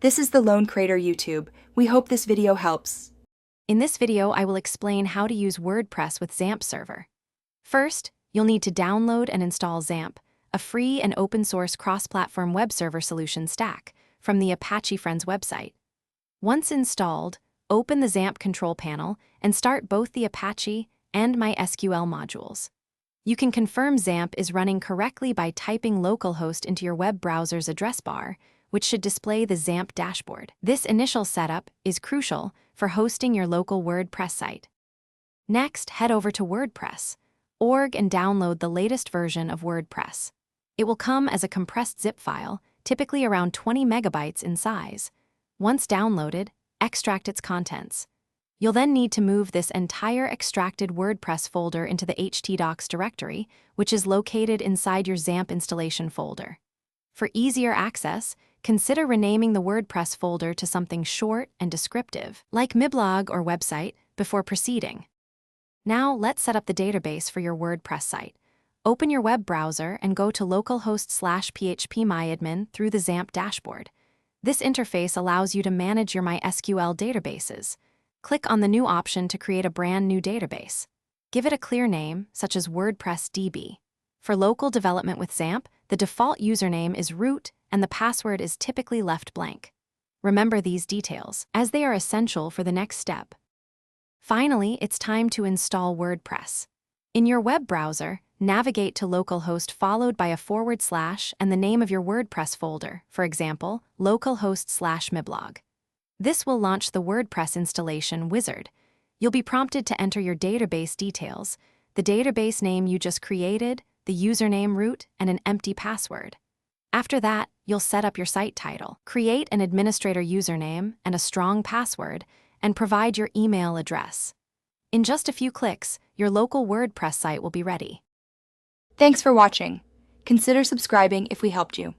This is the Lone Creator YouTube. We hope this video helps. In this video, I will explain how to use WordPress with XAMPP server. First, you'll need to download and install XAMPP, a free and open-source cross-platform web server solution stack from the Apache Friends website. Once installed, open the XAMPP control panel and start both the Apache and MySQL modules. You can confirm XAMPP is running correctly by typing localhost into your web browser's address bar, which should display the XAMPP dashboard. This initial setup is crucial for hosting your local WordPress site. Next, head over to Wordpress.org and download the latest version of WordPress. It will come as a compressed zip file, typically around 20 megabytes in size. Once downloaded, extract its contents. You'll then need to move this entire extracted WordPress folder into the htdocs directory, which is located inside your XAMPP installation folder. For easier access, consider renaming the WordPress folder to something short and descriptive, like myblog or website, before proceeding. Now, let's set up the database for your WordPress site. Open your web browser and go to localhost/phpMyAdmin through the XAMPP dashboard. This interface allows you to manage your MySQL databases. Click on the new option to create a brand new database. Give it a clear name, such as WordPress DB. For local development with XAMPP, the default username is root and the password is typically left blank. Remember these details, as they are essential for the next step. Finally, it's time to install WordPress. In your web browser, navigate to localhost followed by a / and the name of your WordPress folder, for example, localhost/myblog. This will launch the WordPress installation wizard. You'll be prompted to enter your database details, the database name you just created, the username root, and an empty password. After that, you'll set up your site title, create an administrator username and a strong password, and provide your email address. In just a few clicks, your local WordPress site will be ready. Thanks for watching. Consider subscribing if we helped you.